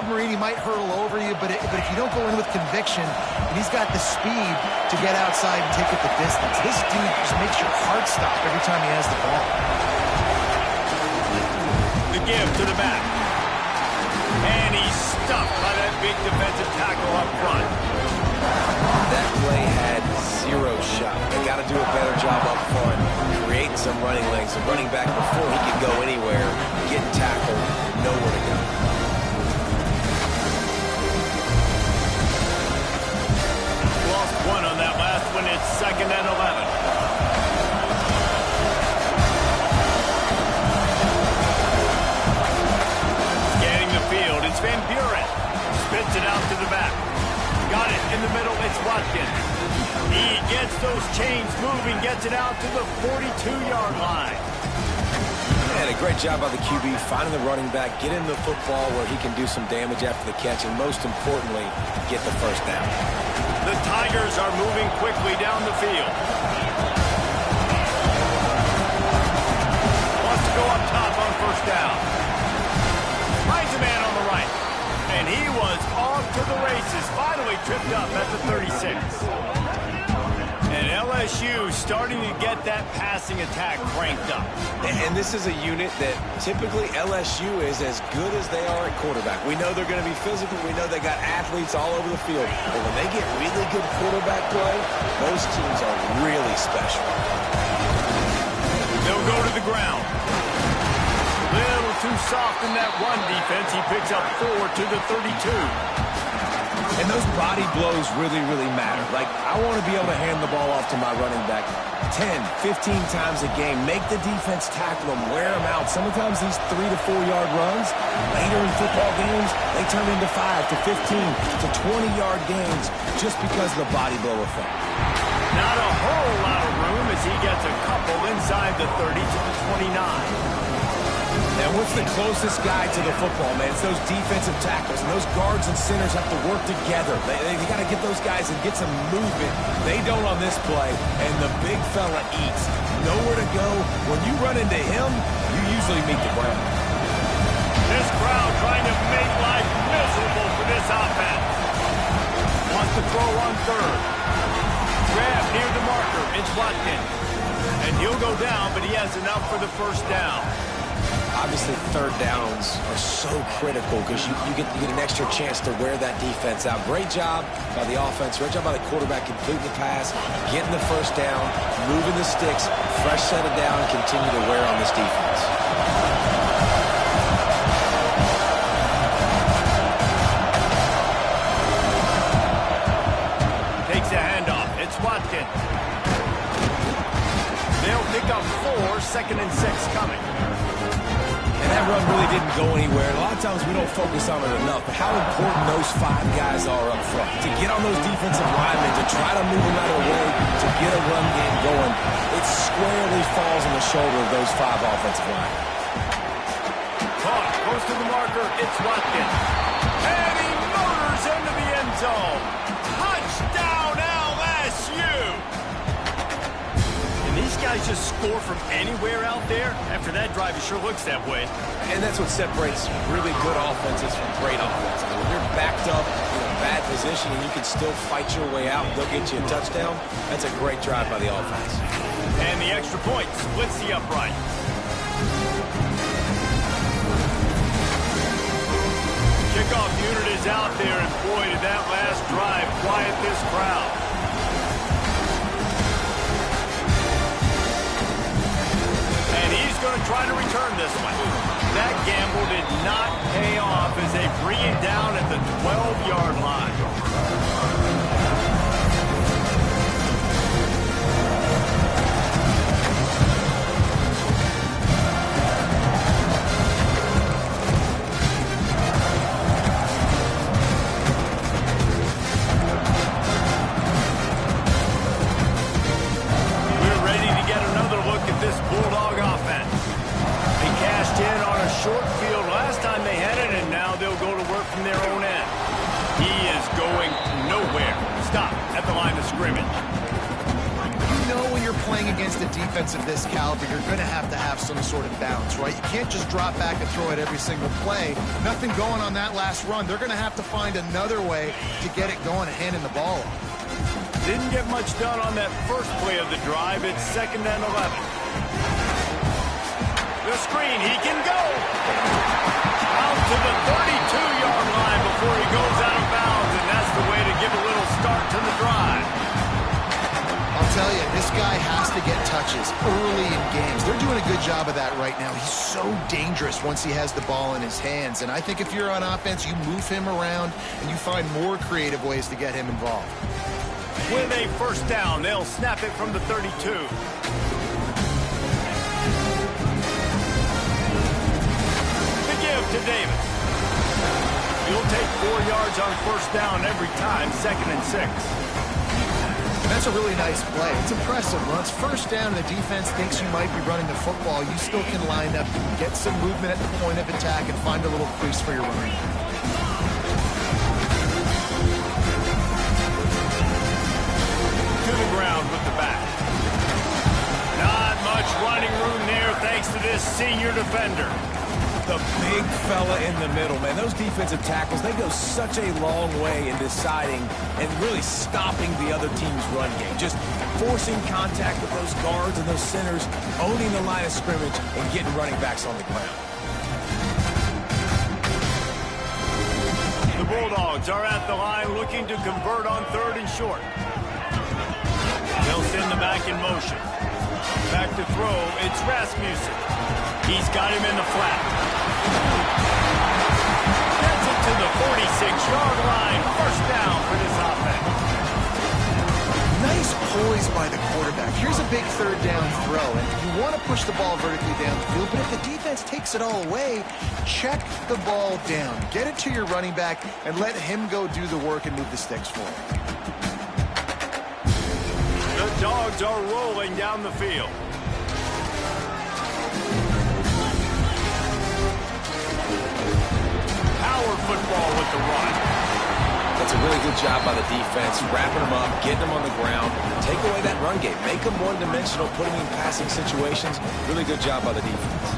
submarine, he might hurtle over you, but if you don't go in with conviction, and he's got the speed to get outside and take it the distance. This dude just makes your heart stop every time he has the ball. The give to the back. And he's stuffed by that big defensive tackle up front. That play had zero shot. They got to do a better job up front, creating some running lanes. The running back, before he could go anywhere, getting tackled, nowhere to go. Lost one on that last one. It's 2nd and 11. Scanning the field, it's Van Buren. Spits it out to the back. Got it in the middle, it's Watkins. He gets those chains moving, gets it out to the 42-yard line. And a great job by the QB, finding the running back, getting the football where he can do some damage after the catch, and most importantly, get the first down. The Tigers are moving quickly down the field. Wants to go up top on first down. Finds a man on the right. And he was off to the races, finally tripped up at the 36. And LSU starting to get that passing attack cranked up. And this is a unit that typically LSU is as good as they are at quarterback. We know they're going to be physical. We know they got athletes all over the field. But when they get really good quarterback play, those teams are really special. They'll go to the ground. Little too soft in that run defense. He picks up 4 to the 32. And those body blows really, really matter. Like, I want to be able to hand the ball off to my running back 10, 15 times a game. Make the defense tackle them, wear them out. Sometimes these 3 to 4 yard runs, later in football games, they turn into 5 to 15 to 20-yard gains just because of the body blow effect. Not a whole lot of room as he gets a couple inside the 30 to the 29. And what's the closest guy to the football, man? It's those defensive tackles, and those guards and centers have to work together. They got to get those guys and get some movement. They don't on this play, and the big fella eats. Nowhere to go. When you run into him, you usually meet the ground. This crowd trying to make life miserable for this offense. Wants to throw on third. Grab near the marker. It's Watkins. And he'll go down, but he has enough for the first down. Obviously, third downs are so critical because you get an extra chance to wear that defense out. Great job by the offense. Great job by the quarterback completing the pass, getting the first down, moving the sticks, fresh set it down, and continue to wear on this defense. Takes a handoff. It's Watkins. They'll pick up 4, 2nd and 6 coming. And that run really didn't go anywhere. A lot of times we don't focus on it enough, but how important those 5 guys are up front. To get on those defensive linemen, to try to move them out of the way, to get a run game going, it squarely falls on the shoulder of those 5 offensive linemen. Caught close to the marker, it's Watkins. And he motors into the end zone. Touchdown LSU! These guys just score from anywhere out there. After that drive, it sure looks that way. And that's what separates really good offenses from great offenses. When you're backed up in a bad position and you can still fight your way out and they'll get you a touchdown, that's a great drive by the offense. And the extra point splits the upright. Kickoff unit is out there, and boy, did that last drive quiet this crowd. Going to try to return this one. That gamble did not pay off as they bring it down at the 12-yard line. We're ready to get another look at this Bulldog offense. They cashed in on a short field last time they had it, and now they'll go to work from their own end. He is going nowhere. Stop at the line of scrimmage. You know when you're playing playing against a defense of this caliber, you're going to have some sort of balance, right? You can't just drop back and throw it every single play. Nothing going on that last run. They're going to have to find another way to get it going and handing the ball off. Didn't get much done on that first play of the drive. It's 2nd and 11. The screen, he can go. Out to the 32-yard line before he goes out of bounds, and that's the way to give a little start to the drive. I'll tell you, this guy has to get touches early in games. They're doing a good job of that right now. He's so dangerous once he has the ball in his hands. And I think if you're on offense, you move him around and you find more creative ways to get him involved. With a first down, they'll snap it from the 32. The give to Davis. He'll take 4 yards on first down every time, 2nd and 6. And that's a really nice play. It's impressive. Once first down and the defense thinks you might be running the football, you still can line up, get some movement at the point of attack, and find a little crease for your running. To the ground with the back. Not much running room there thanks to this senior defender. The big fella in the middle, man. Those defensive tackles, they go such a long way in deciding and really stopping the other team's run game. Just forcing contact with those guards and those centers, owning the line of scrimmage, and getting running backs on the ground. The Bulldogs are at the line looking to convert on 3rd and short. They'll send the back in motion. Back to throw, it's Rasmussen. He's got him in the flat. Gets it to the 46-yard line. First down for this offense. Nice poise by the quarterback. Here's a big 3rd down throw, and you want to push the ball vertically down the field, but if the defense takes it all away, check the ball down. Get it to your running back and let him go do the work and move the sticks for him. The Dogs are rolling down the field. Power football with the run. That's a really good job by the defense, wrapping them up, getting them on the ground, take away that run game, make them one-dimensional, put them in passing situations. Really good job by the defense.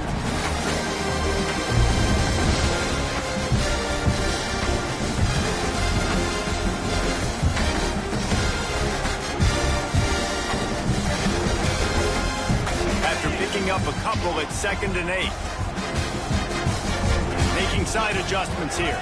After picking up a couple at 2nd and 8. Making side adjustments here.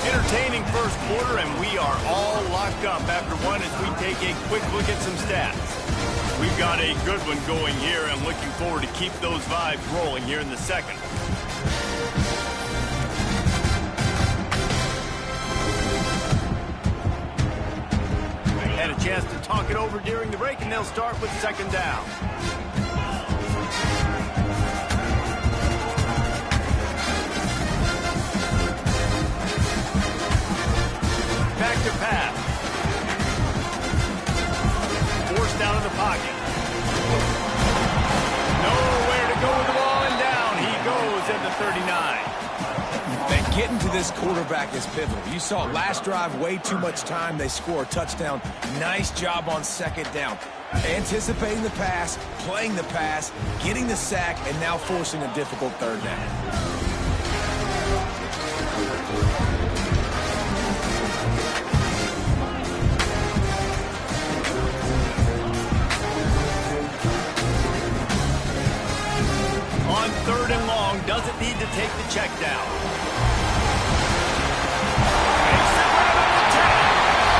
Entertaining first quarter, and we are all locked up after one as we take a quick look at some stats. We've got a good one going here and looking forward to keep those vibes rolling here in the second. Had a chance to talk it over during the break, and they'll start with 2nd down. Back to pass. Forced out of the pocket. Nowhere to go with the ball, and down he goes at the 39. And getting to this quarterback is pivotal. You saw last drive, way too much time. They score a touchdown. Nice job on 2nd down. Anticipating the pass, playing the pass, getting the sack, and now forcing a difficult 3rd down. On 3rd and long, doesn't need to take the check down. Makes the grab at the 10.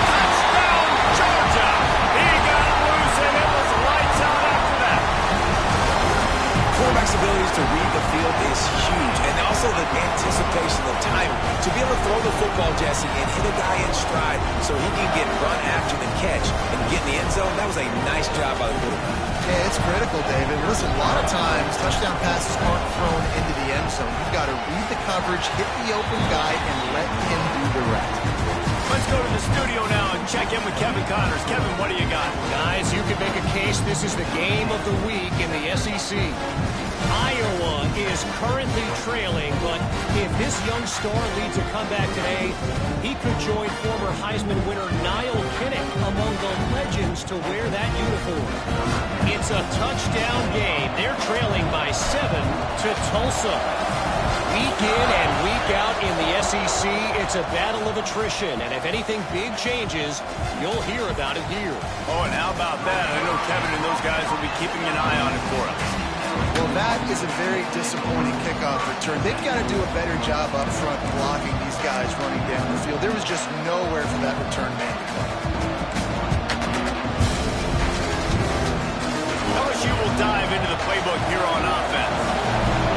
Touchdown, Georgia. He got loose, and it was lights out after that. Quarterback's abilities to read the field is huge, and also the anticipation, the time to be able to throw the football, Jesse, and hit a guy in stride so he can get run after the catch and get in the end zone. That was a nice job by the quarterback. Yeah, it's critical, David. Listen, a lot of times touchdown passes aren't thrown into the end zone. You've got to read the coverage, hit the open guy, and let him do the rest. Let's go to the studio now and check in with Kevin Connors. Kevin, what do you got? Guys, you could make a case this is the game of the week in the SEC. Iowa is currently trailing, but if this young star leads a comeback today, he could join former Heisman winner Niall Kinnick among the legends to wear that uniform. It's a touchdown game. They're trailing by 7 to Tulsa. Week in and week out in the SEC, it's a battle of attrition, and if anything big changes, you'll hear about it here. Oh, and how about that? I know Kevin and those guys will be keeping an eye on it for us. Well, that is a very disappointing kickoff return. They've got to do a better job up front blocking these guys running down the field. There was just nowhere for that return man to go. LSU will dive into the playbook here on offense.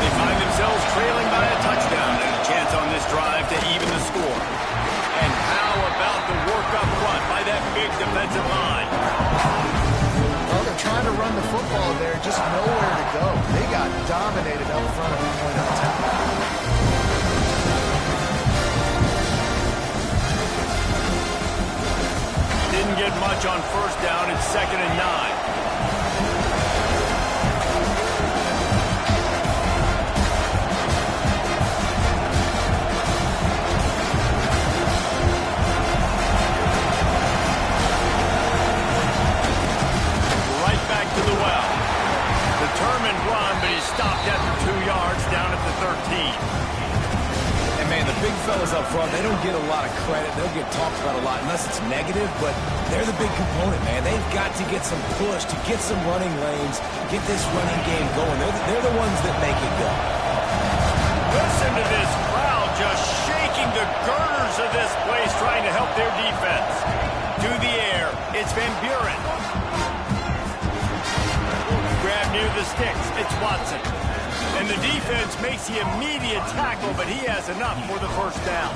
They find themselves trailing by a touchdown and a chance on this drive to even the score. And how about the work up front by that big defensive line? Well, they're trying to run the football there, just nowhere to go. They got dominated up front at the point of attack. Didn't get much on first down. It's 2nd and 9. To the well. Determined run, but he's stopped after 2 yards down at the 13. And, man, the big fellas up front, they don't get a lot of credit. They'll get talked about a lot unless it's negative, but they're the big component, man. They've got to get some push, to get some running lanes, get this running game going. They're the ones that make it go. Listen to this crowd just shaking the girders of this place, trying to help their defense. To the air, it's Van Buren. Grab near the sticks. It's Watson. And the defense makes the immediate tackle, but he has enough for the first down.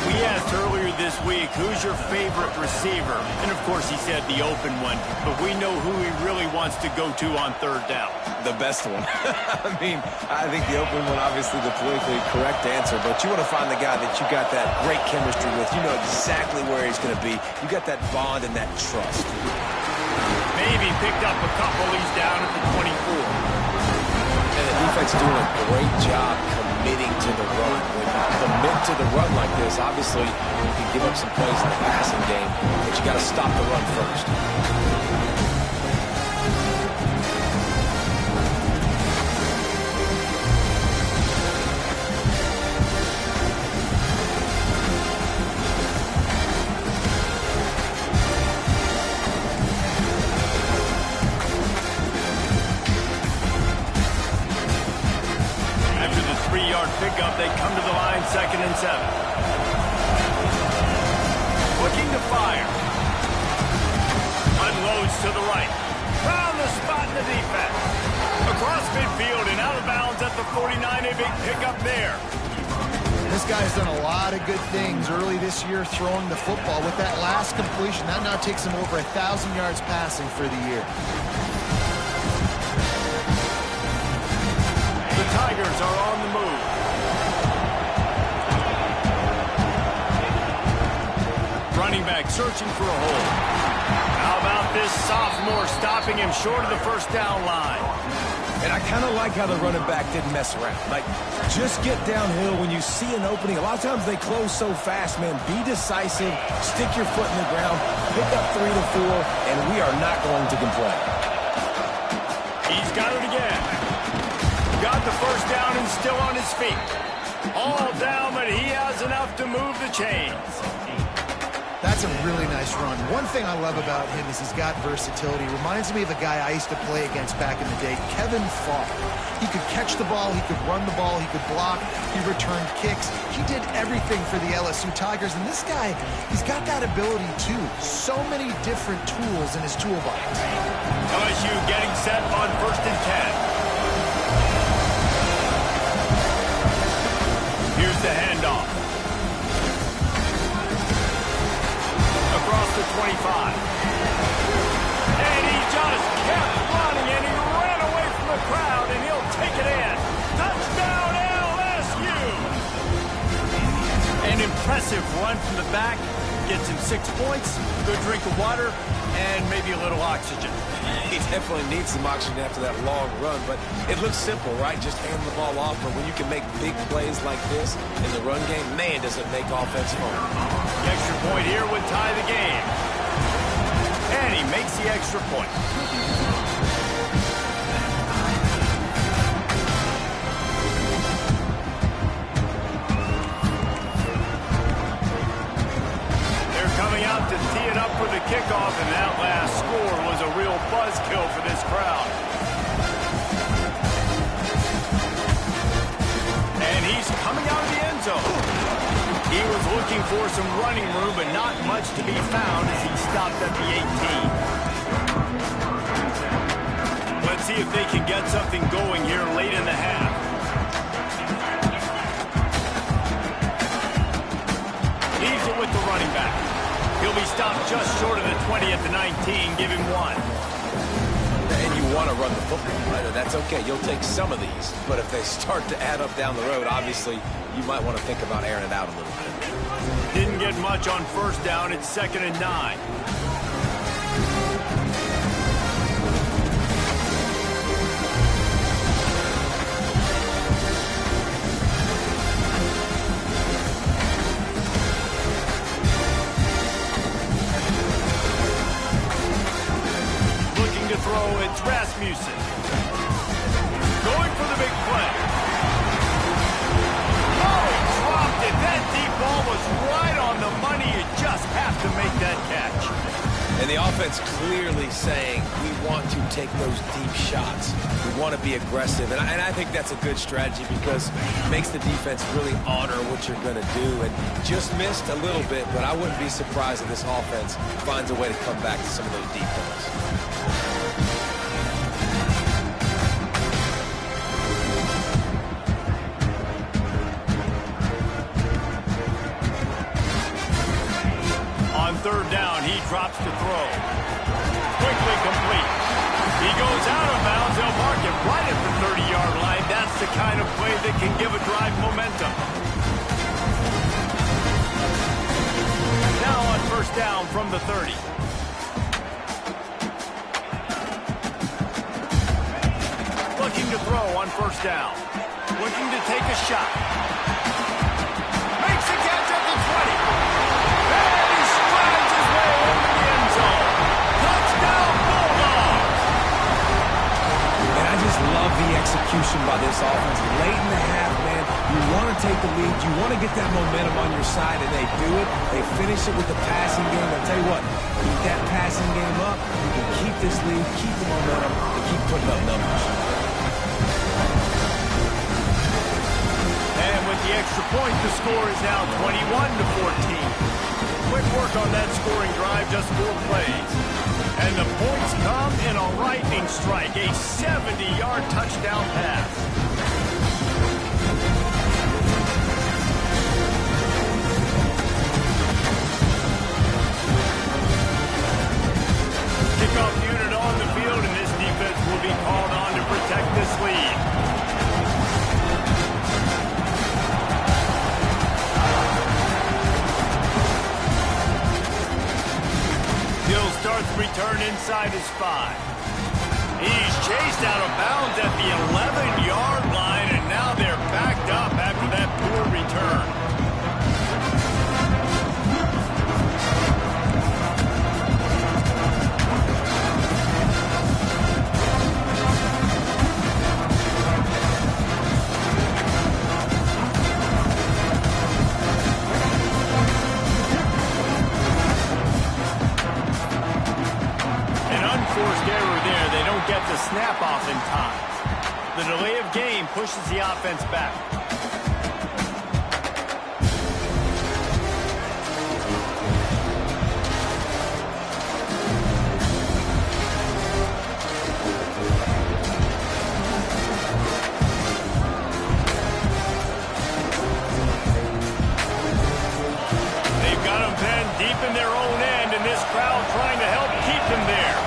We asked earlier this week, who's your favorite receiver? And, of course, he said the open one, but we know who he really wants to go to on 3rd down. The best one. I mean, I think the open one, obviously the politically correct answer, but you want to find the guy that you got that great chemistry with. You know exactly where he's going to be. You got that bond and that trust. Maybe picked up a couple. He's down at the 24. And the defense doing a great job committing to the run. When you commit to the run like this, obviously you can give up some plays in the passing game, but you got to stop the run first. Pickup, they come to the line, 2nd and 7. Looking to fire. Unloads to the right. Found the spot in the defense. Across midfield and out of bounds at the 49. A big pickup there. This guy's done a lot of good things early this year throwing the football. With that last completion, that now takes him over 1,000 yards passing for the year. The Tigers are on the move. Running back searching for a hole. How about this sophomore stopping him short of the first down line? And I kind of like how the running back didn't mess around. Like, just get downhill when you see an opening. A lot of times they close so fast, man. Be decisive, stick your foot in the ground, pick up 3 to 4, and we are not going to complain. He's got it again. Got the first down and still on his feet. All down, but he has enough to move the chains. That's a really nice run. One thing I love about him is he's got versatility. Reminds me of a guy I used to play against back in the day, Kevin Falk. He could catch the ball, he could run the ball, he could block, he returned kicks. He did everything for the LSU Tigers, and this guy, he's got that ability too. So many different tools in his toolbox. LSU getting set on 1st and 10. Here's the handoff. Across the 25. And he just kept running, and he ran away from the crowd, and he'll take it in. Touchdown, LSU! An impressive run from the back, Gets him 6 points, good drink of water, and maybe a little oxygen. He definitely needs some oxygen after that long run, but it looks simple, right? Just hand the ball off, but when you can make big plays like this in the run game, man, does it make offense fun. The extra point here would tie the game. And he makes the extra point. Coming out to tee it up for the kickoff, and that last score was a real buzzkill for this crowd. And he's coming out of the end zone. He was looking for some running room, but not much to be found as he stopped at the 18. Let's see if they can get something going here late in the half. Leaves it with the running back. He'll be stopped just short of the 20 at the 19. Give him 1. And you want to run the football, right? That's okay. You'll take some of these. But if they start to add up down the road, obviously, you might want to think about airing it out a little bit. Didn't get much on first down. It's 2nd and 9. Throw, it's Rasmussen. Going for the big play. Oh, he dropped it. That deep ball was right on the money. You just have to make that catch. And the offense clearly saying, we want to take those deep shots. We want to be aggressive. And I think that's a good strategy because it makes the defense really honor what you're going to do. And just missed a little bit, but I wouldn't be surprised if this offense finds a way to come back to some of those deep balls. Third down, he drops to throw. Quickly complete. He goes out of bounds. They'll mark it right at the 30-yard line. That's the kind of play that can give a drive momentum. Now on first down from the 30. Looking to throw on first down. Looking to take a shot. Makes the catch at the 20. Love the execution by this offense. Late in the half, man, you want to take the lead. You want to get that momentum on your side, and they do it. They finish it with the passing game. I'll tell you what, keep that passing game up. You can keep this lead, keep the momentum, and keep putting up numbers. And with the extra point, the score is now 21-14. Quick work on that scoring drive, just 4 plays. And the points come in a lightning strike, a 70-yard touchdown pass. Kickoff unit on the field, and this defense will be called on to protect this lead. Hill starts return inside his 5. He's chased out of bounds at the 11-yard line, and now they're backed up after that poor return. Forced error there. They don't get the snap off in time. The delay of game pushes the offense back. They've got them pinned deep in their own end, and this crowd trying to help keep them there.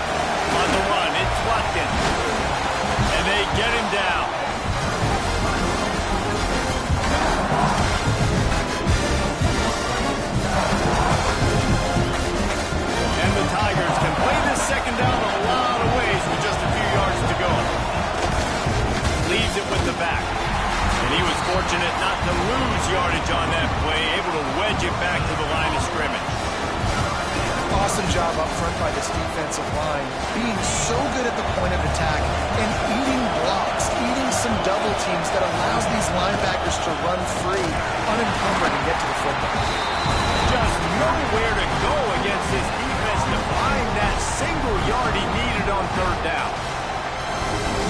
On the run, it's Watkins. And they get him down. fortunate not to lose yardage on that play, able to wedge it back to the line of scrimmage. Awesome job up front by this defensive line, being so good at the point of attack and eating blocks, eating some double teams that allows these linebackers to run free, unencumbered, and get to the football. Just nowhere to go against this defense to find that single yard he needed on third down.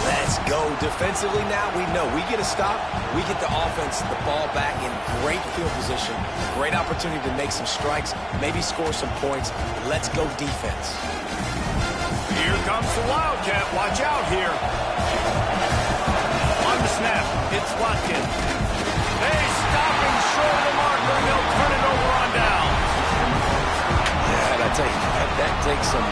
Let's go. Defensively now, we know we get a stop, we get the offense the ball back in great field position, great opportunity to make some strikes, maybe score some points. Let's go defense. Here comes the Wildcat. Watch out here. On the snap, it's Watkins. They stop him short of the marker, and they'll turn it over on down. Yeah, and I tell you, that takes some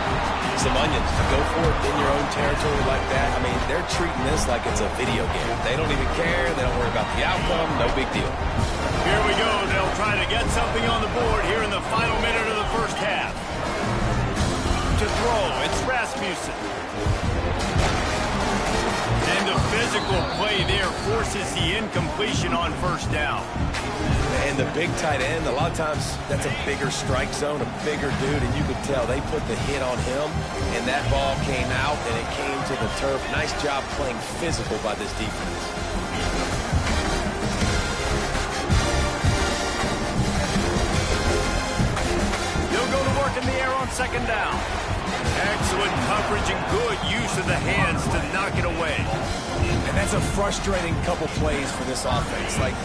onions to go for it in your own territory like that. I mean, they're treating this like it's a video game. They don't even care. They don't worry about the outcome. No big deal. Here we go. They'll try to get something on the board here in the final minute of the first half. To throw, it's Rasmussen. And the physical play there forces the incompletion on first down. And the big tight end, a lot of times that's a bigger strike zone, a bigger dude, and you could tell they put the hit on him, and that ball came out, and it came to the turf. Nice job playing physical by this defense. He'll go to work in the air on second down. Excellent coverage and good use of the hands to knock it away. And that's a frustrating couple plays for this offense. Like,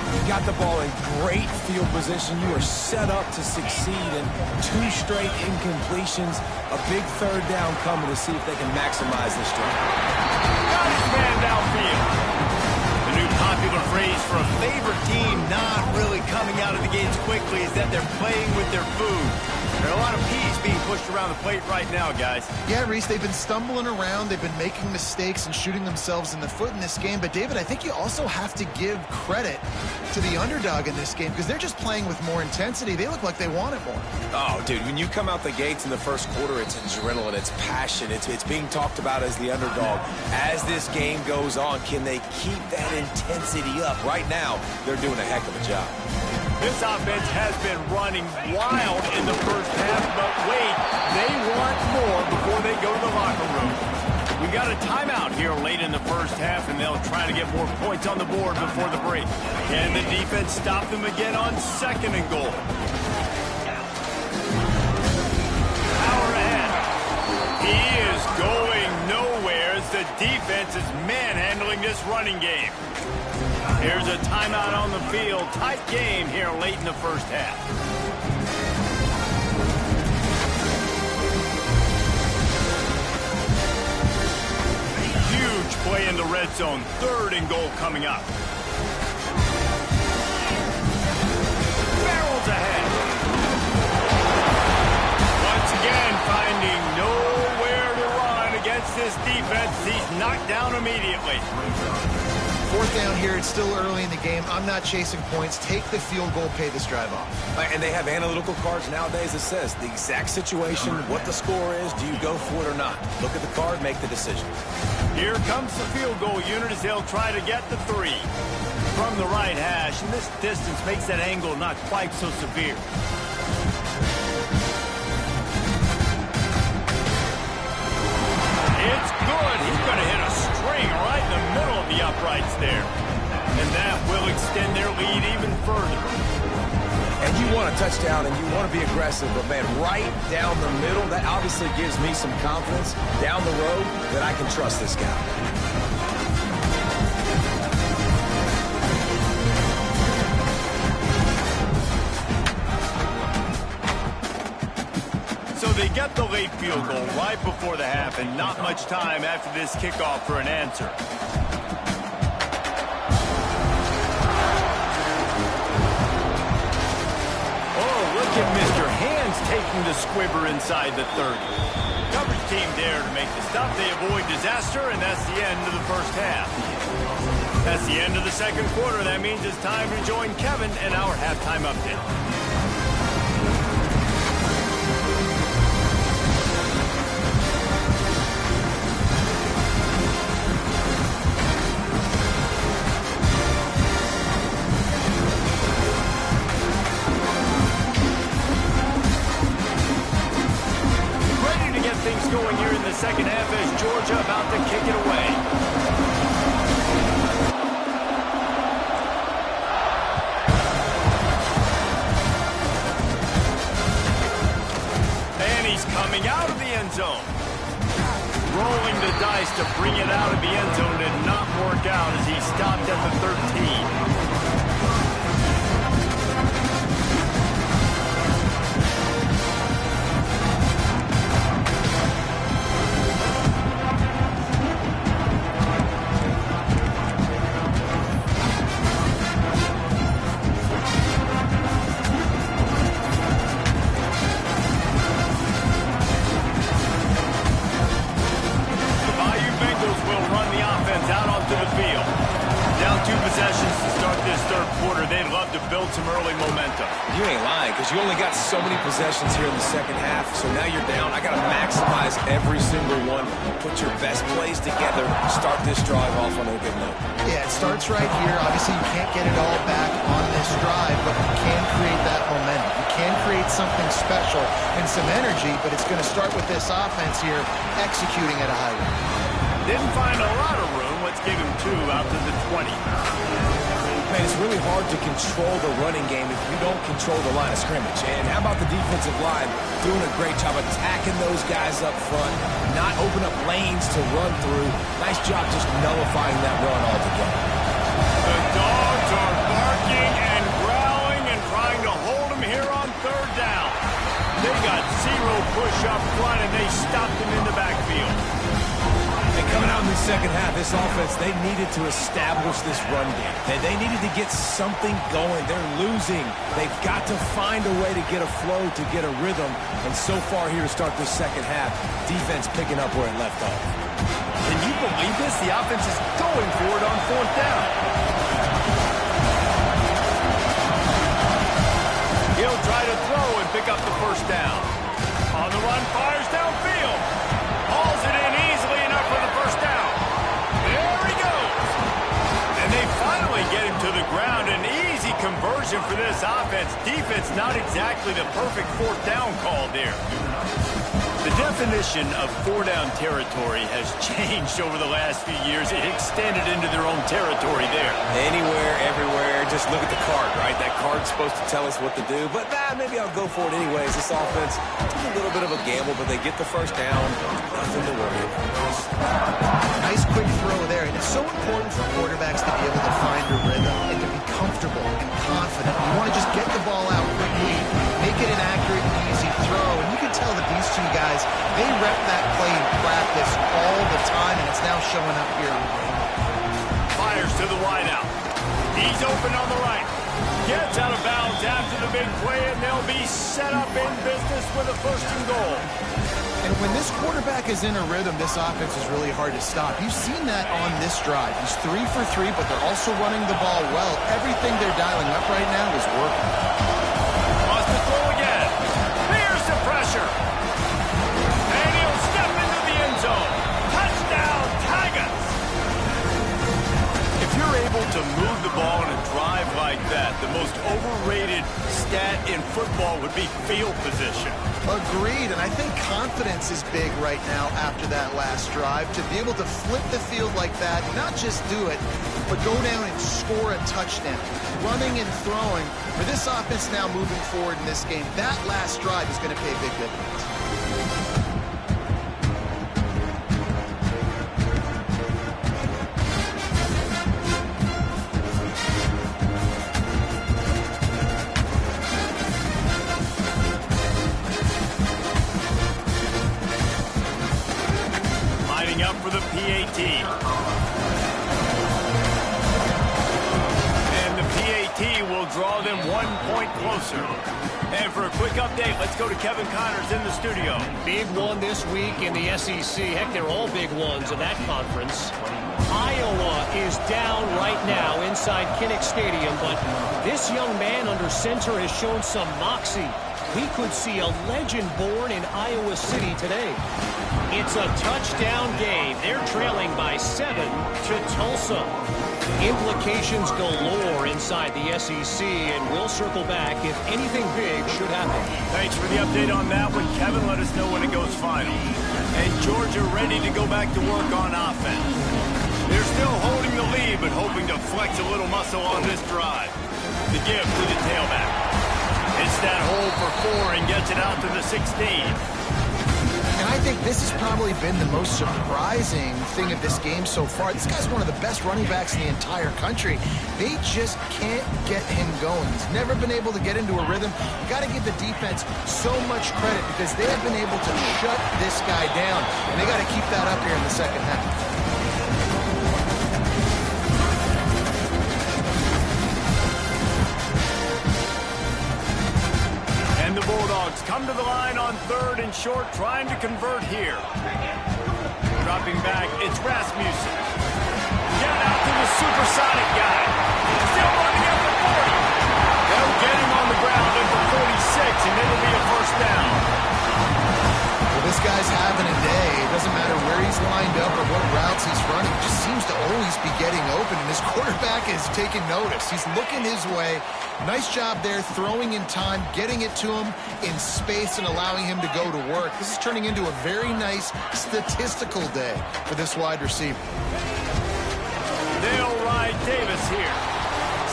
you got the ball in great field position. You are set up to succeed, and two straight incompletions, a big third down coming to see if they can maximize this drive. Got his man downfield. The new popular phrase for a favorite team not really coming out of the gates quickly is that they're playing with their food. There are a lot of peas being pushed around the plate right now, guys. Yeah, Reese, they've been stumbling around. They've been making mistakes and shooting themselves in the foot in this game. But, David, I think you also have to give credit to the underdog in this game because they're just playing with more intensity. They look like they want it more. Oh, dude, when you come out the gates in the first quarter, it's adrenaline, it's passion, it's being talked about as the underdog. As this game goes on, can they keep that intensity up? Right now, they're doing a heck of a job. This offense has been running wild in the first half, but wait, they want more before they go to the locker room. We got a timeout here late in the first half, and they'll try to get more points on the board before the break. Can the defense stop them again on second and goal? Power ahead. He is going nowhere as the defense is manhandling this running game. Here's a timeout on the field. Tight game here late in the first half. Huge play in the red zone. Third and goal coming up. Barrels ahead. Once again, finding nowhere to run against this defense. He's knocked down immediately. Fourth down here, it's still early in the game. I'm not chasing points. Take the field goal, pay this drive off. And they have analytical cards nowadays that says the exact situation, what the score is, do you go for it or not? Look at the card, make the decision. Here comes the field goal unit as they'll try to get the 3. From the right hash, and this distance makes that angle not quite so severe. It's good. He's going to hit a string right in the middle of the uprights there. And that will extend their lead even further. And you want a touchdown and you want to be aggressive, but man, right down the middle, that obviously gives me some confidence down the road that I can trust this guy. So they get the late field goal right before the half, and not much time after this kickoff for an answer. Oh, look at Mr. Hands taking the squibber inside the 30. Coverage team there to make the stop. They avoid disaster, and that's the end of the first half. That's the end of the second quarter. That means it's time to join Kevin and our halftime update. going here in the second half as Georgia about to kick it away. And he's coming out of the end zone. Rolling the dice to bring it out of the end zone did not work out as he stopped at the 13. Some early momentum. You ain't lying, because you only got so many possessions here in the second half, so now you're down. I got to maximize every single one. Put your best plays together. Start this drive off on a good note. Yeah, it starts right here. Obviously, you can't get it all back on this drive, but you can create that momentum. You can create something special and some energy, but it's going to start with this offense here executing at a high rate. Didn't find a lot of room. Let's give him 2 out to the 20. Man, it's really hard to control the running game if you don't control the line of scrimmage. And how about the defensive line doing a great job attacking those guys up front, not open up lanes to run through. Nice job just nullifying that run altogether. The dogs are barking and growling and trying to hold him here on 3rd down. They got 0 push up front and they stopped him in the backfield. And coming out in the second half, this offense, they needed to establish this run game. They needed to get something going. They're losing. They've got to find a way to get a flow, to get a rhythm. And so far here to start this second half, defense picking up where it left off. Can you believe this? The offense is going for it on 4th down. He'll try to throw and pick up the 1st down. On the run, fires downfield. Hauls it in easily enough for the 1st down. There he goes. And they finally get him to the ground. An easy conversion for this offense. Defense not exactly the perfect 4th down call there. The definition of 4-down territory has changed over the last few years. It extended into their own territory there. Anywhere, everywhere, just look at the card, right? That card's supposed to tell us what to do, but maybe I'll go for it anyways. This offense took a little bit of a gamble, but they get the 1st down. Nothing to worry about. Nice quick throw there, and it's so important for quarterbacks to be able to find a rhythm and to be comfortable and confident. You want to just get the ball out quickly, make it an accurate and easy throw, and you can tell that these 2 guys, they rep that play in practice all the time, and it's now showing up here. Fires to the wideout. He's open on the right. Gets out of bounds after the big play, and they'll be set up in business with a 1st and goal. And when this quarterback is in a rhythm, this offense is really hard to stop. You've seen that on this drive. He's 3 for 3, but they're also running the ball well. Everything they're dialing up right now is working. Wants to throw again. Here's the pressure. And he'll step into the end zone. Touchdown, Tigers! If you're able to move the ball in a drive like that, the most overrated stat in football would be field position. Agreed, and I think confidence is big right now after that last drive. To be able to flip the field like that, not just do it, but go down and score a touchdown. Running and throwing, for this offense now moving forward in this game, that last drive is going to pay big dividends. Up for the PAT. And the PAT will draw them 1 point closer. And for a quick update, let's go to Kevin Connors in the studio. Big one this week in the SEC. Heck, they're all big ones in that conference. Iowa is down right now inside Kinnick Stadium, but this young man under center has shown some moxie. we could see a legend born in Iowa City today. It's a touchdown game. They're trailing by 7 to Tulsa. Implications galore inside the SEC, and we'll circle back if anything big should happen. Thanks for the update on that one, Kevin. Let us know when it goes final. And Georgia ready to go back to work on offense. They're still holding the lead, but hoping to flex a little muscle on this drive. The give to the tailback. Hits that hole for 4 and gets it out to the 16. And I think this has probably been the most surprising thing of this game so far. This guy's one of the best running backs in the entire country. They just can't get him going. He's never been able to get into a rhythm. You got to give the defense so much credit because they have been able to shut this guy down. And they got to keep that up here in the second half. The Bulldogs come to the line on 3rd and short, trying to convert here. Dropping back, it's Rasmussen. Get out to the supersonic guy. Still running at the 40. They'll get him on the ground at the 46, and it'll be a first down. Well, this guy's having a day. It doesn't matter where he's lined up or what routes he's running. He just seems to always be getting open, and his quarterback is taking notice. He's looking his way. Nice job there, throwing in time, getting it to him in space and allowing him to go to work. This is turning into a very nice statistical day for this wide receiver. They'll ride Davis here.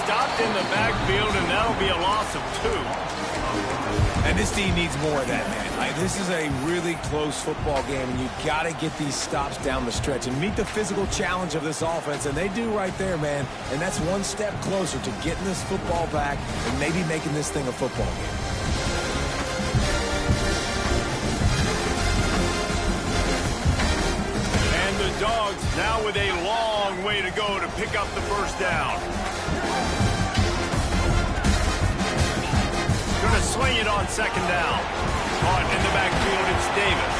Stopped in the backfield, and that'll be a loss of 2. And this team needs more of that, man. This is a really close football game, and you got to get these stops down the stretch and meet the physical challenge of this offense, and they do right there, man. And that's one step closer to getting this football back and maybe making this thing a football game. And the Dogs now with a long way to go to pick up the first down. Going to swing it on 2nd down. Caught in the backfield, it's Davis.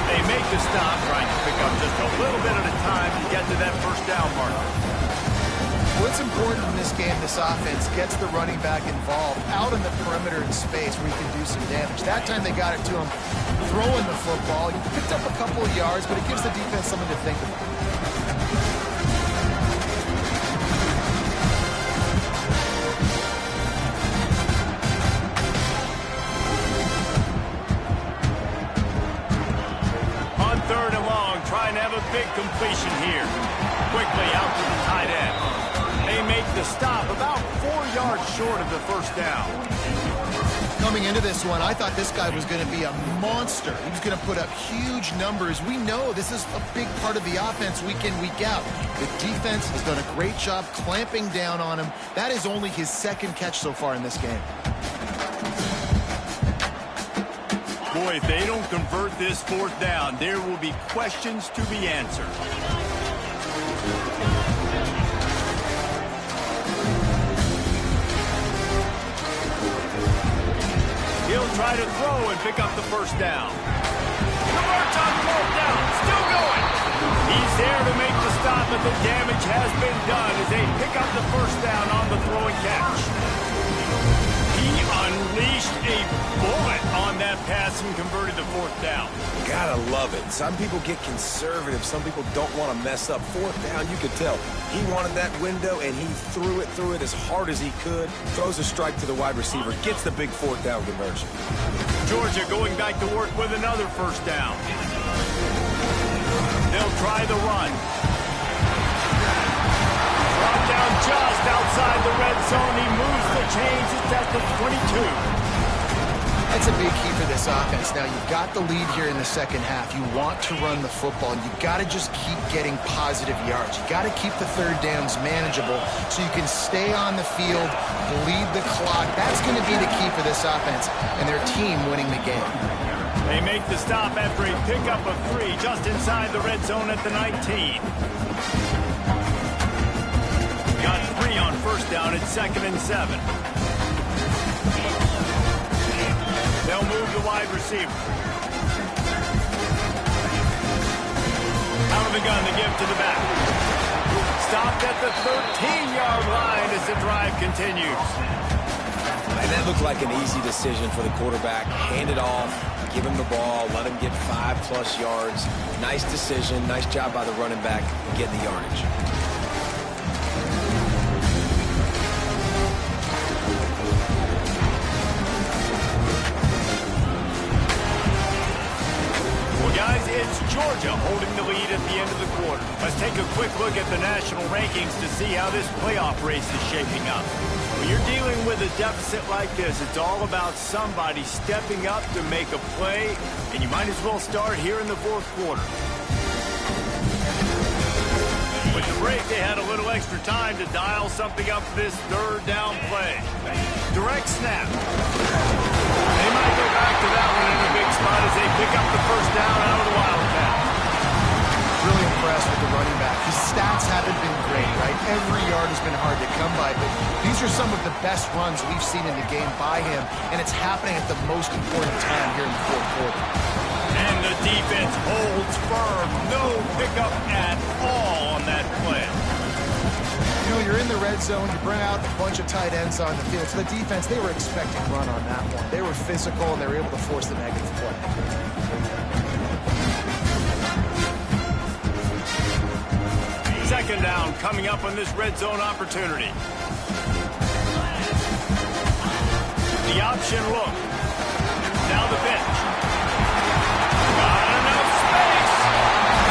They make the stop, trying to pick up just a little bit at a time to get to that first down marker. What's important in this game, this offense gets the running back involved out in the perimeter in space where he can do some damage. That time they got it to him throwing the football. He picked up a couple of yards, but it gives the defense something to think about. Big completion here. Quickly out to the tight end. They make the stop about 4 yards short of the first down. Coming into this one, I thought this guy was going to be a monster. He was going to put up huge numbers. We know this is a big part of the offense week in, week out. The defense has done a great job clamping down on him. That is only his 2nd catch so far in this game. Boy, if they don't convert this 4th down, there will be questions to be answered. He'll try to throw and pick up the first down. Converts on 4th down, still going. He's there to make the stop, but the damage has been done as they pick up the first down on the throw and catch. He unleashed a bullet on that pass and converted the 4th down. Gotta love it. Some people get conservative. Some people don't want to mess up. 4th down, you could tell. He wanted that window, and he threw it as hard as he could. Throws a strike to the wide receiver. Gets the big 4th down conversion. Georgia going back to work with another first down. They'll try the run. Brought down just outside the red zone. He moves the chains. It's at the 22. That's a big key for this offense. Now, you've got the lead here in the second half. You want to run the football. You've got to just keep getting positive yards. You've got to keep the 3rd downs manageable so you can stay on the field, bleed the clock. That's going to be the key for this offense and their team winning the game. They make the stop after a pickup of 3 just inside the red zone at the 19. Got 3 on first down at 2nd and 7. They'll move the wide receiver. Out of the gun, the give to the back. Stopped at the 13-yard line as the drive continues. And that looked like an easy decision for the quarterback. Hand it off, give him the ball, let him get 5+ yards. Nice decision, nice job by the running back getting the yardage. Guys, it's Georgia holding the lead at the end of the quarter. Let's take a quick look at the national rankings to see how this playoff race is shaping up. When you're dealing with a deficit like this, it's all about somebody stepping up to make a play, and you might as well start here in the fourth quarter. With the break, they had a little extra time to dial something up for this third down play. Direct snap. They might go back to that one in a big spot as they pick up the first down out of the Wildcat. Really impressed with the running back. His stats haven't been great, right? Every yard has been hard to come by, but these are some of the best runs we've seen in the game by him, and it's happening at the most important time here in the fourth quarter. And the defense holds firm. No pickup at all on that play. You know, you're in the red zone, you bring out a bunch of tight ends on the field. So the defense, they were expecting run on that one. They were physical, and they were able to force the negative play. Second down coming up on this red zone opportunity. The option look. Now the pitch. Got enough space.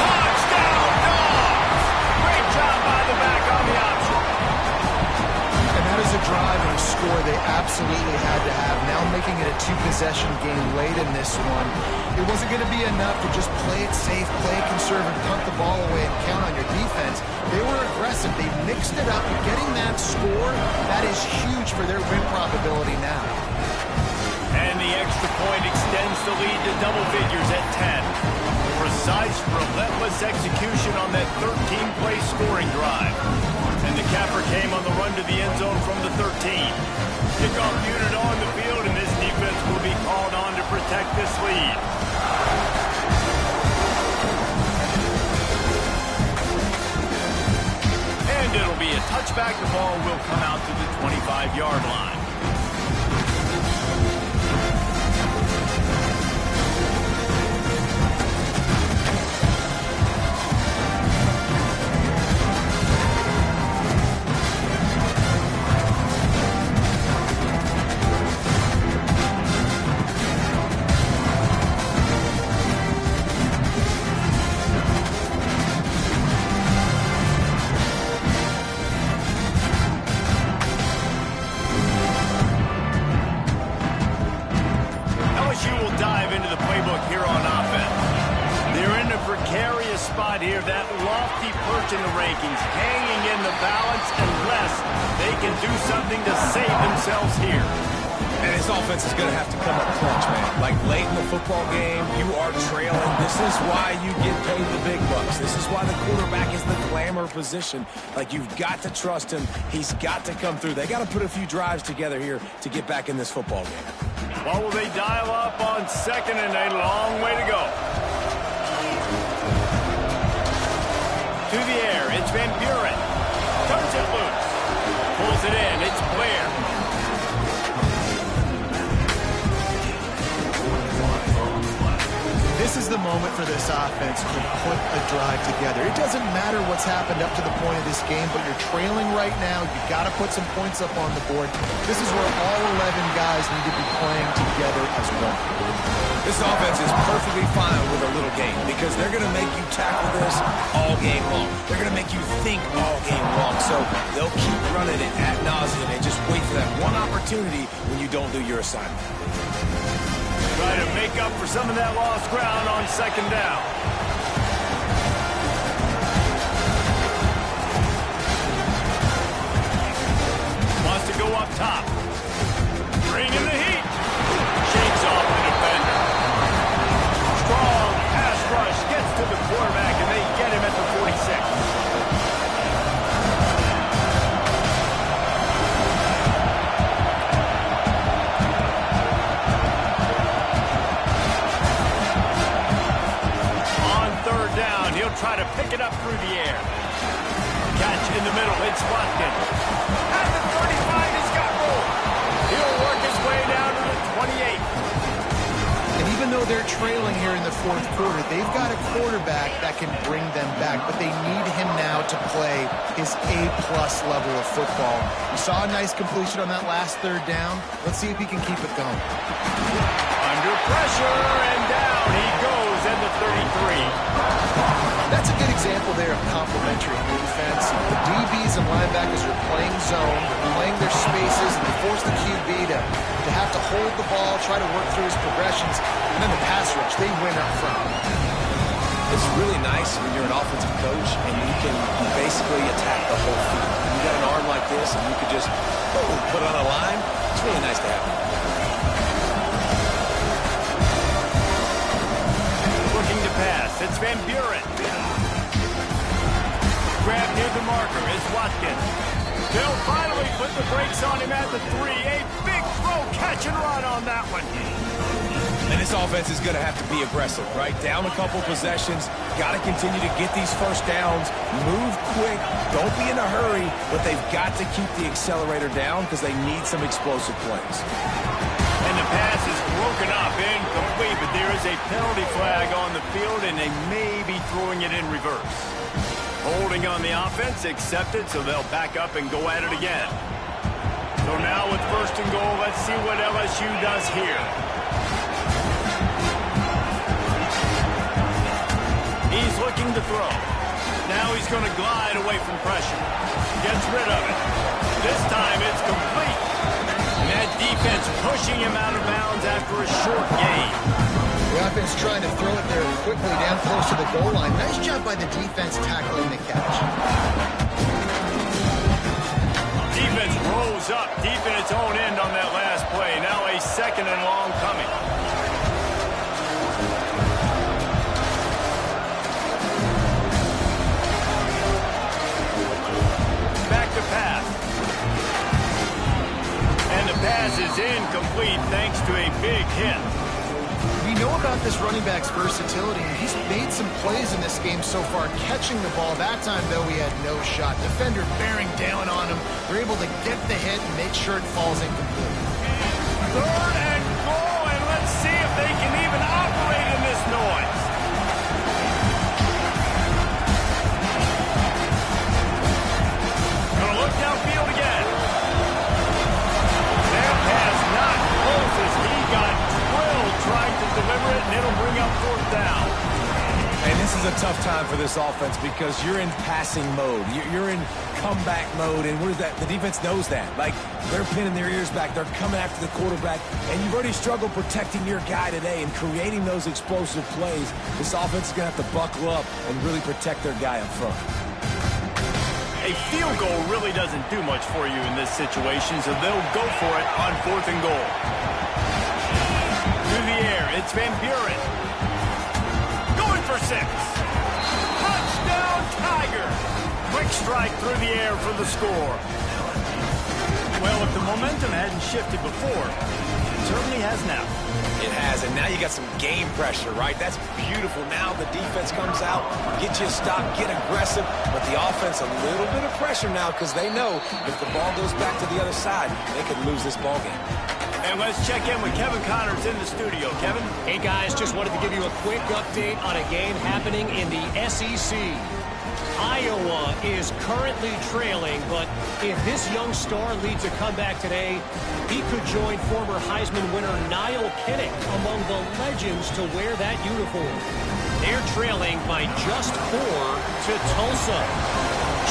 Touchdown, Dogs! Great job by the back on the option. And that is a drive and a score they absolutely had to have. Now making it a two-possession game late in this one. It wasn't going to be enough to just play it safe, play it conservative, punt the ball away, and count on your defense. They were aggressive. They mixed it up. Getting that score, that is huge for their win probability now. And the extra point extends the lead to double figures at 10. Precise, relentless execution on that 13-play scoring drive. And the capper came on the run to the end zone from the 13. Kickoff unit on the field, and this defense will be called on to protect this lead. And it'll be a touchback. The ball will come out to the 25-yard line. LSU will dive into the playbook here on offense. They're in a precarious spot here, that lofty perch in the rankings, hanging in the balance unless they can do something to save themselves here. And this offense is going to have to come up clutch, man. Like late in the football game, you are trailing. This is why you get paid the big bucks. This is why the quarterback is the glamour position. Like, you've got to trust him. He's got to come through. They got to put a few drives together here to get back in this football game. What will they dial up on second and a long way to go? To the air, it's Van Buren. Turns it loose. Pulls it in, it's Blair. This is the moment for this offense to put a drive together. It doesn't matter what's happened up to the point of this game, but you're trailing right now. You've got to put some points up on the board. This is where all 11 guys need to be playing together as one. This offense is perfectly fine with a little game because they're going to make you tackle this all game long. They're going to make you think all game long. So they'll keep running it ad nauseum and just wait for that one opportunity when you don't do your assignment. Try to make up for some of that lost ground on second down. Wants to go up top. Bringing the heat. Shakes off the defender. Strong pass rush gets to the quarterback, and they get him at the 46. Try to pick it up through the air. Catch in the middle. It's Watkins. At the 35, he's got room. He'll work his though they're trailing here in the fourth quarter, they've got a quarterback that can bring them back, but they need him now to play his A-plus level of football. We saw a nice completion on that last third down. Let's see if he can keep it going. Under pressure, and down he goes at the 33. That's a good example there of complementary defense. The DBs and linebackers are playing zone, they're playing their spaces, and they force the QB to have to hold the ball, try to work through his progressions, and then the pass rush, they win up front. It's really nice when you're an offensive coach and you can basically attack the whole field. You got an arm like this and you could just put on a line. It's really nice to have. Looking to pass, it's Van Buren. Grab near the marker is Watkins. They'll finally put the brakes on him at the 3. A big throw, catch and run on that one. And this offense is going to have to be aggressive, right? Down a couple possessions, got to continue to get these first downs, move quick, don't be in a hurry, but they've got to keep the accelerator down because they need some explosive plays. And the pass is broken up, incomplete, but there is a penalty flag on the field, and they may be throwing it in reverse. Holding on the offense, accepted, so they'll back up and go at it again. So now with first and goal, let's see what LSU does here. He's looking to throw. Now he's going to glide away from pressure. Gets rid of it. This time it's complete. And that defense pushing him out of bounds after a short gain. The offense trying to throw it there quickly down close to the goal line. Nice job by the defense tackling the catch. Defense rolls up deep in its own end on that last play. Now a second and long coming. Back to pass. And the pass is incomplete thanks to a big hit. We know about this running back's versatility. He's made some plays in this game so far, catching the ball. That time, though, he had no shot. Defender bearing down on him. They're able to get the hit and make sure it falls incomplete. Third and goal, and let's see if they can even operate in this noise. Gonna look downfield again. That pass not close as he got drilled trying to deliver it, and it'll bring up fourth down. And this is a tough time for this offense because you're in passing mode. You're in comeback mode, and what is that? The defense knows that. Like, they're pinning their ears back. They're coming after the quarterback, and you've already struggled protecting your guy today and creating those explosive plays. This offense is going to have to buckle up and really protect their guy up front. A field goal really doesn't do much for you in this situation, so they'll go for it on fourth and goal. Through the air, it's Van Buren. Going for 6. Touchdown, Tiger. Quick strike through the air for the score. Well, if the momentum hadn't shifted before, it certainly has now. It has, and now you got some game pressure, right? That's beautiful. Now the defense comes out, get you a stop, get aggressive, but the offense a little bit of pressure now because they know if the ball goes back to the other side, they could lose this ball game. And let's check in with Kevin Connors in the studio. Kevin? Hey, guys, just wanted to give you a quick update on a game happening in the SEC. Iowa is currently trailing, but if this young star leads a comeback today, he could join former Heisman winner Niall Kinnick among the legends to wear that uniform. They're trailing by just 4 to Tulsa.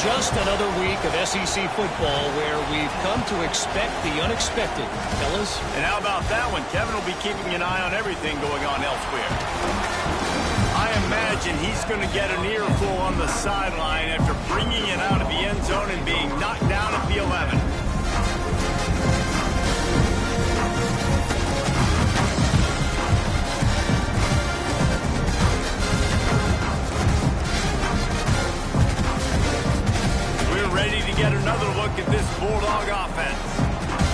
Just another week of SEC football where we've come to expect the unexpected, fellas. And how about that one? Kevin will be keeping an eye on everything going on elsewhere. I imagine he's going to get an earful on the sideline after bringing it out of the end zone and being knocked down at the 11. We're ready to get another look at this Bulldog offense.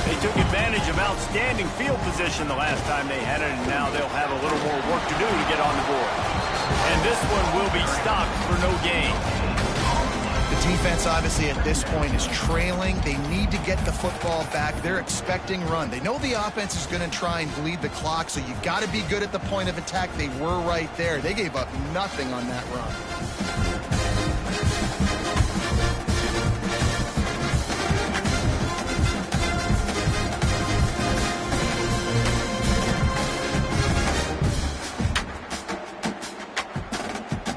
They took advantage of outstanding field position the last time they had it, and now they'll have a little more work to do to get on the board. And this one will be stopped for no gain. The defense, obviously, at this point is trailing. They need to get the football back. They're expecting run. They know the offense is going to try and bleed the clock, so you've got to be good at the point of attack. They were right there. They gave up nothing on that run.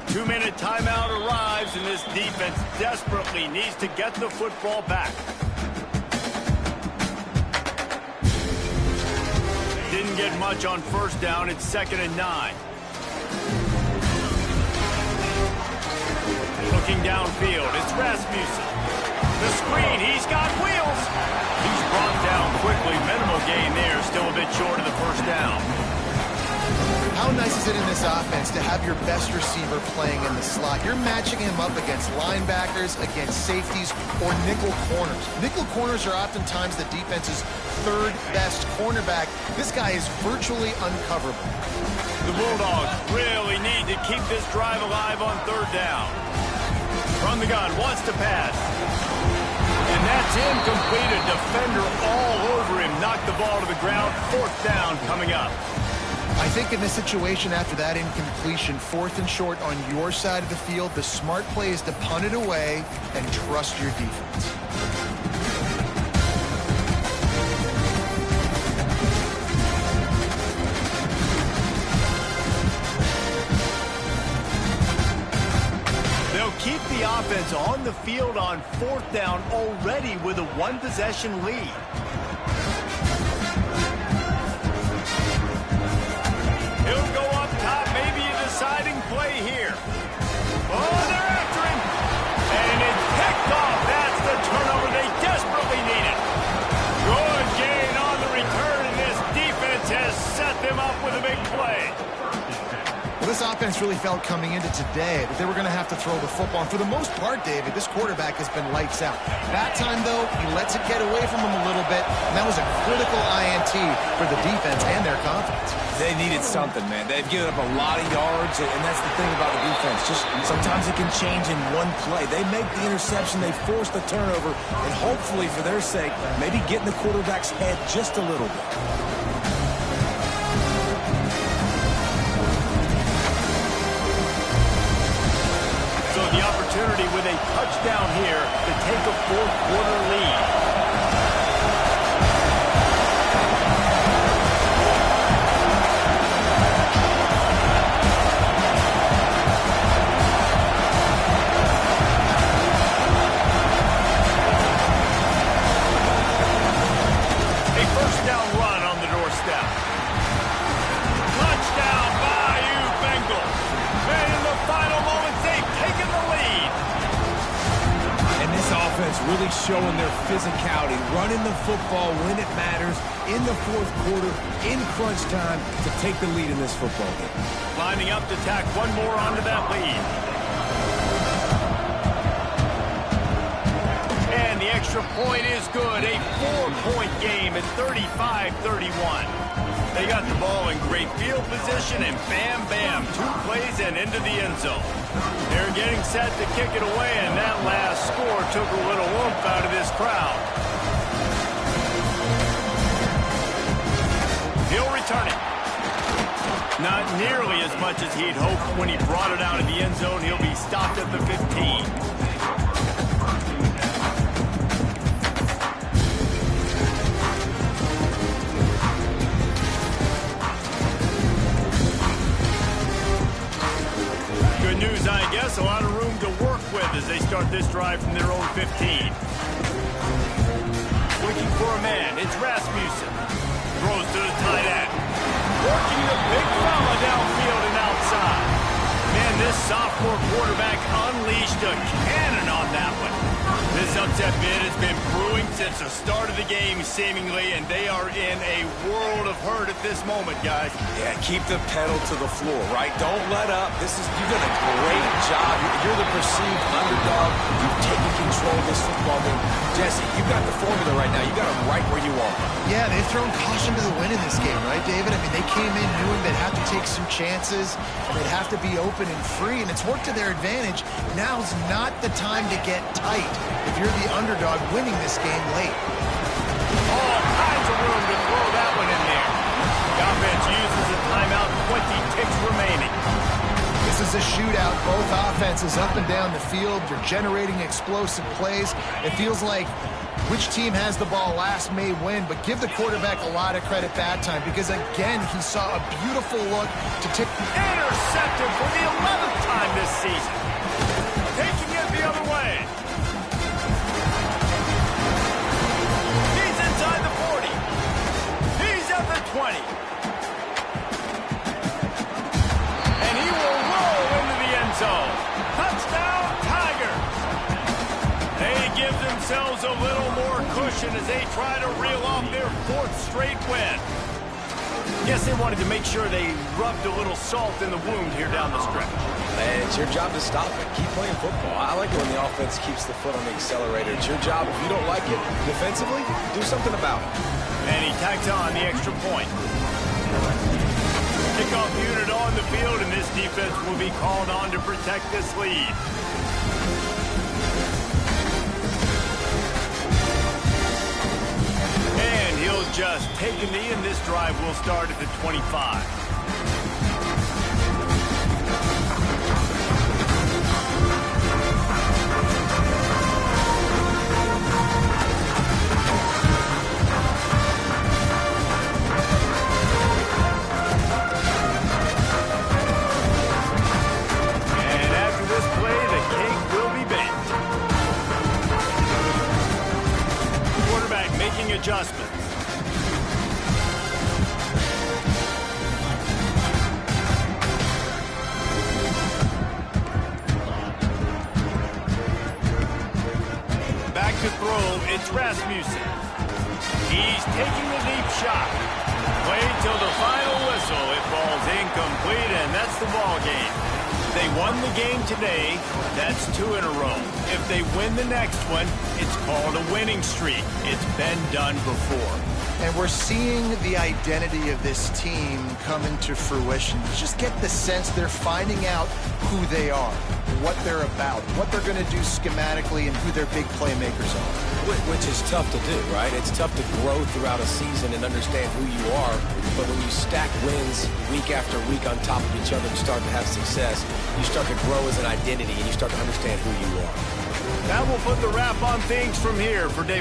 2-minute timeout arrives, and this defense desperately needs to get the football back. Didn't get much on first down. It's 2nd and 9. Looking downfield, it's Rasmussen. The screen, he's got wheels. He's brought down quickly. Minimal gain there, still a bit short of the first down. How nice is it in this offense to have your best receiver playing in the slot? You're matching him up against linebackers, against safeties, or nickel corners. Nickel corners are oftentimes the defense's third best cornerback. This guy is virtually uncoverable. The Bulldogs really need to keep this drive alive on 3rd down. From the gun, wants to pass. And that's incomplete. A defender all over him. Knocked the ball to the ground. 4th down coming up. I think in this situation, after that incompletion, 4th and short on your side of the field, the smart play is to punt it away and trust your defense. They'll keep the offense on the field on 4th down already with a 1-possession lead. He'll go up top, maybe a deciding play here. Oh, they're after him. And it's picked off. That's the turnover they desperately needed. Good gain on the return, and this defense has set them up with a big play. Well, this offense really felt coming into today that they were going to have to throw the football. And for the most part, David, this quarterback has been lights out. That time, though, he lets it get away from him a little bit, and that was a critical INT for the defense and their confidence. They needed something, man. They've given up a lot of yards, and that's the thing about the defense. Just sometimes it can change in one play. They make the interception, they force the turnover, and hopefully, for their sake, maybe get in the quarterback's head just a little bit. So the opportunity with a touchdown here to take a 4th-quarter lead. Really showing their physicality, running the football when it matters, in the 4th quarter, in crunch time, to take the lead in this football game. Lining up to tack one more onto that lead. And the extra point is good. A 4-point game at 35-31. They got the ball in great field position, and bam, bam, 2 plays and into the end zone. They're getting set to kick it away, and that last score took a little oomph out of this crowd. He'll return it. Not nearly as much as he'd hoped when he brought it out of the end zone. He'll be stopped at the 15. I guess a lot of room to work with as they start this drive from their own 15. Looking for a man, it's Rasmussen. Throws to the tight end. Working the big fella downfield and outside. Man, this sophomore quarterback unleashed a cannon on that one. This upset bid has been brewing since the start of the game, seemingly, and they are in a world of hurt at this moment, guys. Yeah, keep the pedal to the floor, right? Don't let up. You've done a great job. You're the perceived underdog. You've taken control of this football game. Jesse, you've got the formula right now. You got them right where you want them. Yeah, they've thrown caution to the wind in this game, right, David? I mean, they came in knowing they'd have to take some chances, and they'd have to be open and free. 3, and it's worked to their advantage. Now's not the time to get tight if you're the underdog winning this game late. All kinds of room to throw that one in there. The offense uses a timeout, 20 ticks remaining. This is a shootout. Both offenses up and down the field. They're generating explosive plays. It feels like which team has the ball last may win, but give the quarterback a lot of credit that time because, again, he saw a beautiful look to take. Intercepted for the 11th time this season. Taking it the other way. He's inside the 40. He's at the 20. And he will roll into the end zone. Touchdown, Tigers. They give themselves a little more cushion as they try to reel off their 4th straight win. Guess they wanted to make sure they rubbed a little salt in the wound here down the stretch. And it's your job to stop it. Keep playing football. I like it when the offense keeps the foot on the accelerator. It's your job. If you don't like it defensively, do something about it. And he tags on the extra point. Kickoff unit on the field, and this defense will be called on to protect this lead. And he'll just take a knee, and this drive will start at the 25. And after this play, the cake will be baked. Quarterback making adjustments. Back to throw, it's Rasmussen. He's taking a deep shot. Wait till the final whistle. It falls incomplete, and that's the ball game. They won the game today. That's 2 in a row. If they win the next one, it's called a winning streak. It's been done before. And we're seeing the identity of this team come into fruition. You just get the sense they're finding out who they are, what they're about, what they're going to do schematically, and who their big playmakers are. Which is tough to do, right? It's tough to grow throughout a season and understand who you are. But when you stack wins week after week on top of each other and start to have success, you start to grow as an identity and you start to understand who you are. That will put the wrap on things from here for David.